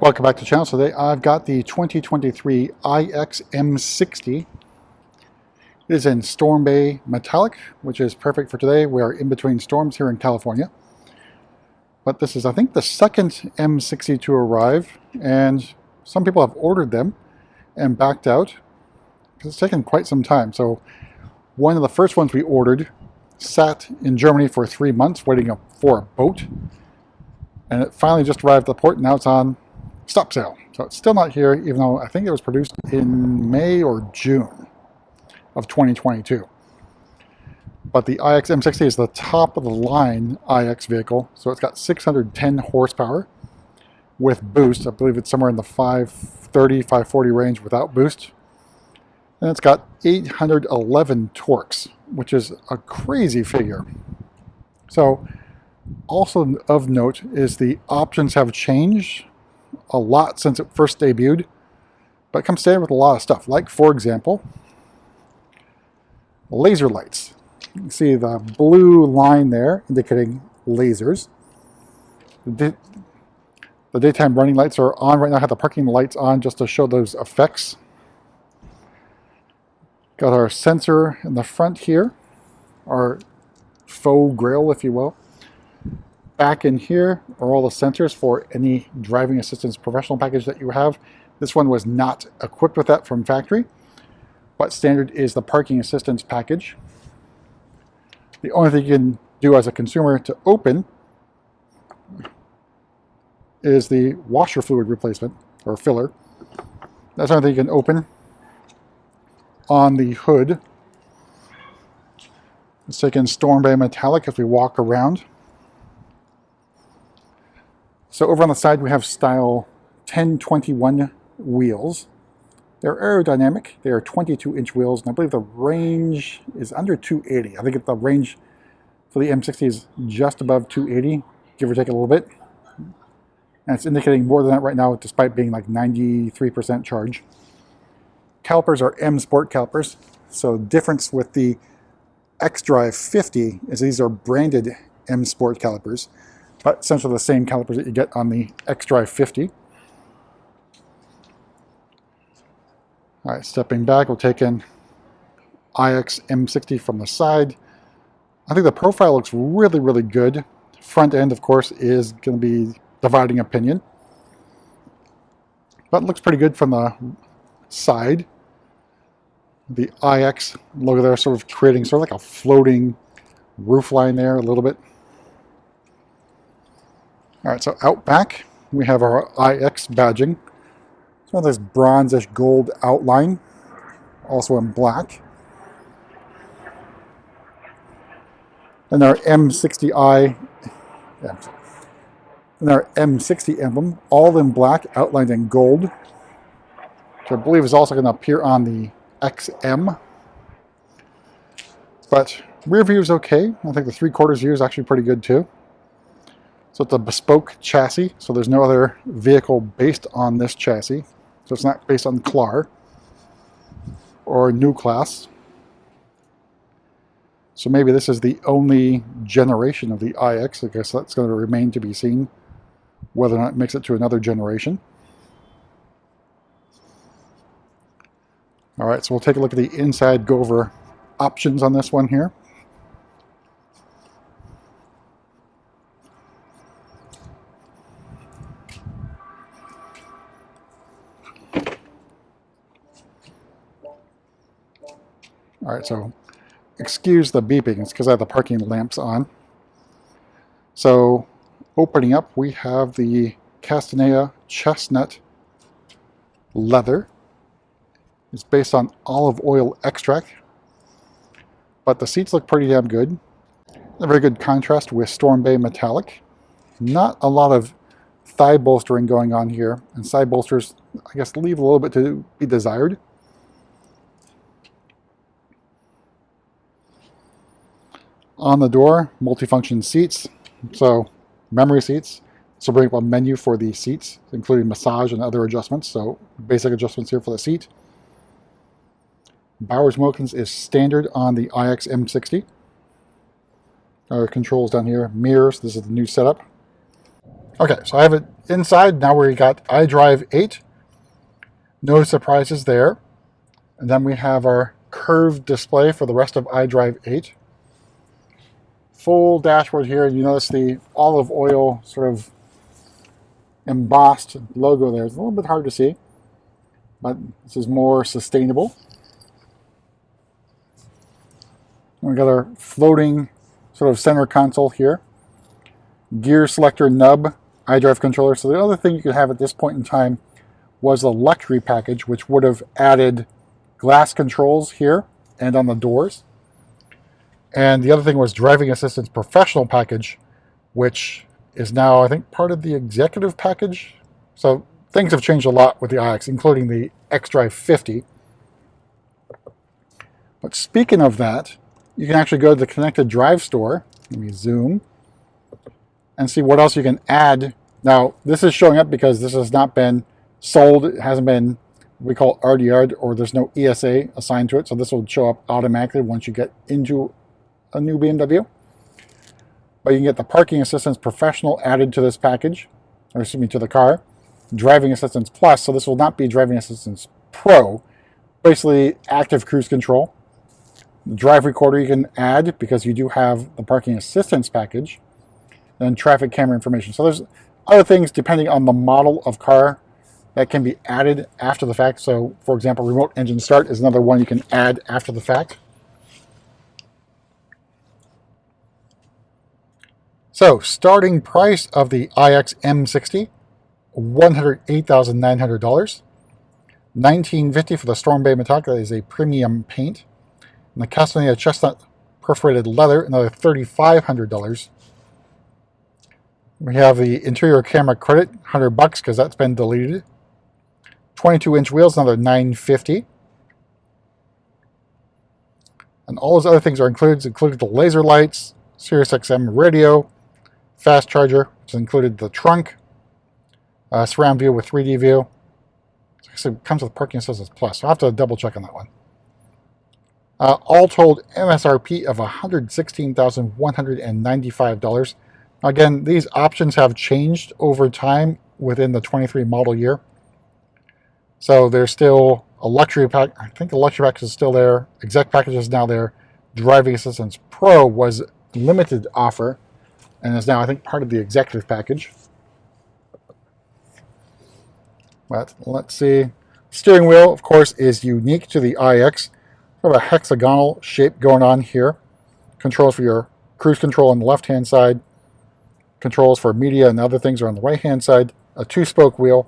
Welcome back to the channel. Today I've got the 2023 iX M60. It is in Storm Bay Metallic, which is perfect for today. We are in between storms here in California. But this is, I think, the second M60 to arrive, and some people have ordered them and backed out because it's taken quite some time. So one of the first ones we ordered sat in Germany for 3 months waiting for a boat, and it finally just arrived at the port. Now it's on stop sale. So it's still not here, even though I think it was produced in May or June of 2022. But the iX M60 is the top of the line iX vehicle. So it's got 610 horsepower with boost. I believe it's somewhere in the 530, 540 range without boost. And it's got 811 torques, which is a crazy figure. So also of note is the options have changed a lot since it first debuted, but it comes standard with a lot of stuff, like, for example, laser lights. You can see the blue line there indicating lasers. The daytime running lights are on right now. I have the parking lights on just to show those effects. Got our sensor in the front here, our faux grille, if you will. Back in here are all the sensors for any driving assistance professional package that you have. This one was not equipped with that from factory, but standard is the parking assistance package. The only thing you can do as a consumer to open is the washer fluid replacement, or filler. That's the only thing you can open on the hood. Let's take in Storm Bay Metallic if we walk around. So over on the side we have style 1021 wheels. They're aerodynamic. They are 22-inch wheels, and I believe the range is under 280. I think the range for the M60 is just above 280, give or take a little bit. And it's indicating more than that right now, despite being like 93% charge. Calipers are M Sport calipers. So the difference with the xDrive 50 is these are branded M Sport calipers, but essentially the same calipers that you get on the xDrive 50. All right, stepping back, we'll take in iX M60 from the side. I think the profile looks really, really good. Front end, of course, is going to be dividing opinion, but it looks pretty good from the side. The iX logo there sort of creating sort of like a floating roof line there a little bit. All right, so out back, we have our iX badging. So this bronze-ish gold outline, also in black. And our M60i, and our M60 emblem, all in black, outlined in gold, which I believe is also going to appear on the XM. But rear view is okay. I think the 3/4 view is actually pretty good too. So it's a bespoke chassis, so there's no other vehicle based on this chassis. So it's not based on Clar or New Class. So maybe this is the only generation of the iX. I guess that's going to remain to be seen, whether or not it makes it to another generation. All right, so we'll take a look at the inside, go over options on this one here. All right, so excuse the beeping. It's because I have the parking lamps on. So opening up, we have the Castanea chestnut leather. It's based on olive oil extract, but the seats look pretty damn good. A very good contrast with Storm Bay Metallic. Not a lot of thigh bolstering going on here, and side bolsters, I guess, leave a little bit to be desired. On the door, multifunction seats, so memory seats. So bring up a menu for the seats, including massage and other adjustments. So basic adjustments here for the seat. Bowers Wilkins is standard on the iX M60. Our controls down here, mirrors, this is the new setup. Okay, so I have it inside, now we got iDrive 8. No surprises there. And then we have our curved display for the rest of iDrive 8. Full dashboard here. You notice the olive oil sort of embossed logo there. It's a little bit hard to see, but this is more sustainable. We've got our floating sort of center console here. Gear selector nub, iDrive controller. So the other thing you could have at this point in time was the luxury package, which would have added glass controls here and on the doors. And the other thing was driving assistance professional package, which is now, I think, part of the executive package. So things have changed a lot with the iX, including the xDrive 50. But speaking of that, you can actually go to the connected drive store. Let me zoom and see what else you can add. Now, this is showing up because this has not been sold. It hasn't been, we call RDR'd, or there's no ESA assigned to it. So this will show up automatically once you get into a new BMW. But you can get the Parking Assistance Professional added to this package, or excuse me, to the car. Driving Assistance Plus, so this will not be Driving Assistance Pro. Basically, active cruise control. The drive recorder you can add because you do have the Parking Assistance package. And traffic camera information. So there's other things depending on the model of car that can be added after the fact. So, for example, remote engine start is another one you can add after the fact. So, starting price of the iX M60, $108,900. $1,950 for the Storm Bay Metallic, that is a premium paint. And the Castaneda Chestnut Perforated Leather, another $3,500. We have the interior camera credit, $100 because that's been deleted. 22-inch wheels, another $950. And all those other things are included the laser lights, Sirius XM radio, fast charger, which included the trunk, surround view with 3D view. So it comes with Parking Assistance Plus. So I'll have to double check on that one. All told, MSRP of $116,195. Again, these options have changed over time within the 23 model year. So there's still a luxury pack. I think the luxury package is still there. Exec package is now there. Driving Assistance Pro was limited offer and is now, I think, part of the executive package. But let's see. Steering wheel, of course, is unique to the iX. We have a hexagonal shape going on here. Controls for your cruise control on the left-hand side. Controls for media and other things are on the right-hand side. A two-spoke wheel.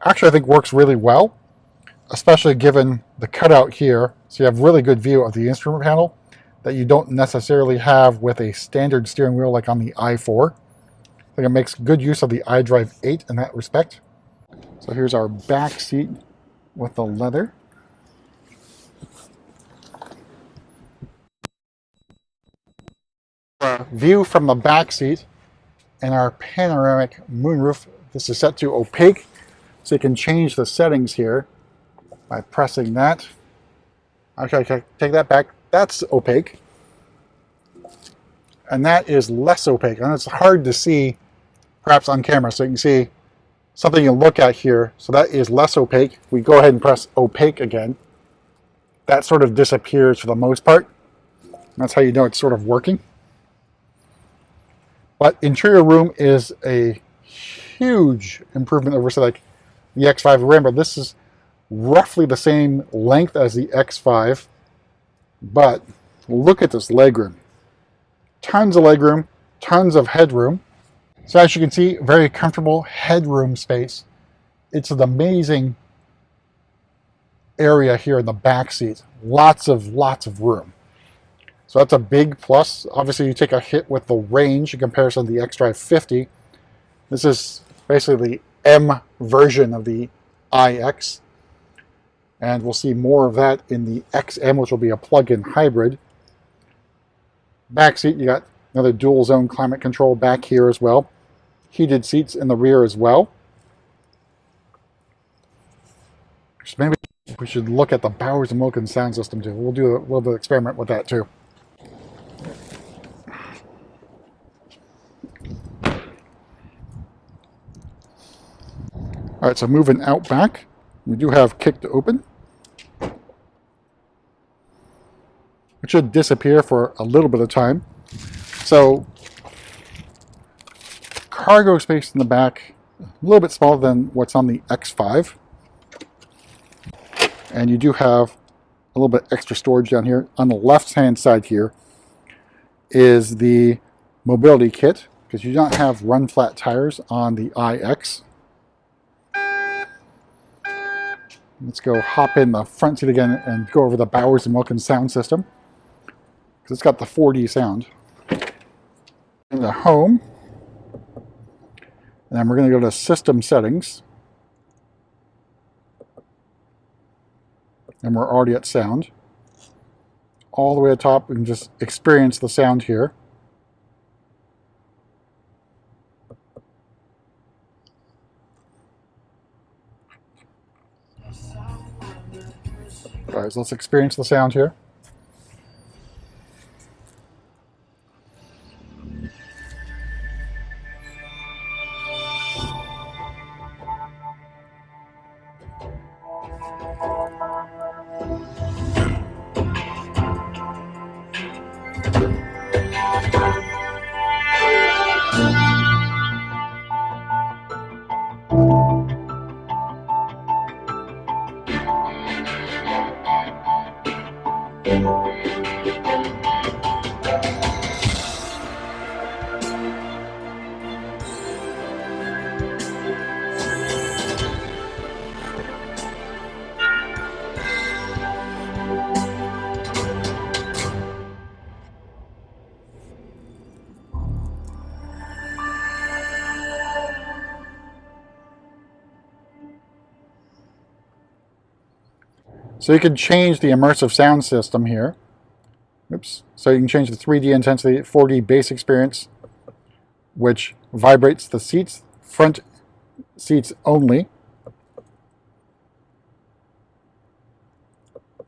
Actually, I think works really well, especially given the cutout here. So you have really good view of the instrument panel that you don't necessarily have with a standard steering wheel like on the i4. I think it makes good use of the iDrive 8 in that respect. So here's our back seat with the leather. View from the back seat and our panoramic moonroof. This is set to opaque, so you can change the settings here by pressing that. Actually, I can take that back. That's opaque. And that is less opaque. And it's hard to see, perhaps on camera, so you can see something you look at here. So that is less opaque. We go ahead and press opaque again. That sort of disappears for the most part. That's how you know it's sort of working. But interior room is a huge improvement over, say, like the X5. Remember, this is roughly the same length as the X5, but look at this legroom. Tons of legroom, tons of headroom. So as you can see, very comfortable headroom space. It's an amazing area here in the back seat. Lots of room. So that's a big plus. Obviously, you take a hit with the range in comparison to the xDrive 50. This is basically the M version of the iX. And we'll see more of that in the XM, which will be a plug-in hybrid. Back seat, you got another dual zone climate control back here as well. Heated seats in the rear as well. So maybe we should look at the Bowers & Wilkins sound system too. We'll do a little bit of experiment with that too. All right, so moving out back, we do have kick to open. It should disappear for a little bit of time. So cargo space in the back, a little bit smaller than what's on the X5. And you do have a little bit extra storage down here. On the left-hand side here is the mobility kit, because you do not have run flat tires on the iX. Let's go hop in the front seat again and go over the Bowers & Wilkins sound system, because it's got the 4D sound. In the home, and then we're going to go to system settings, and we're already at sound. All the way at the top, we can just experience the sound here. All right, so let's experience the sound here. So you can change the immersive sound system here. Oops. So you can change the 3D intensity, 4D bass experience, which vibrates the seats, front seats only.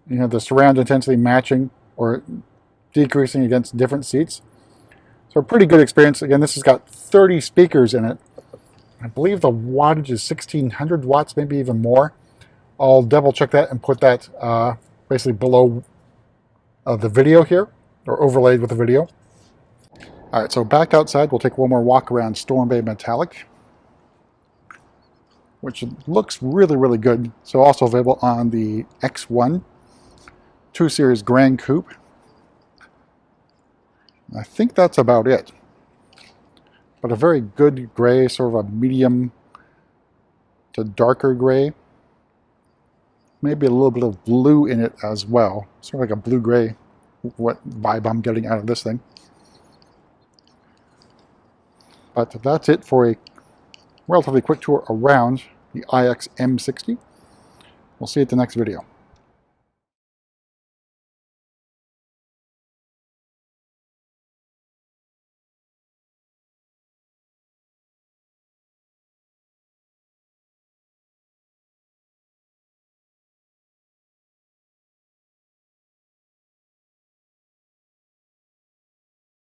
You have the surround intensity matching or decreasing against different seats. So a pretty good experience. Again, this has got 30 speakers in it. I believe the wattage is 1600 watts, maybe even more. I'll double check that and put that basically below the video here, or overlaid with the video. All right, so back outside, we'll take one more walk around Storm Bay Metallic, which looks really, really good. So also available on the X1 2 Series Grand Coupe. I think that's about it. But a very good gray, sort of a medium to darker gray. Maybe a little bit of blue in it as well. Sort of like a blue-gray, what vibe I'm getting out of this thing. But that's it for a relatively quick tour around the iX M60. We'll see you at the next video.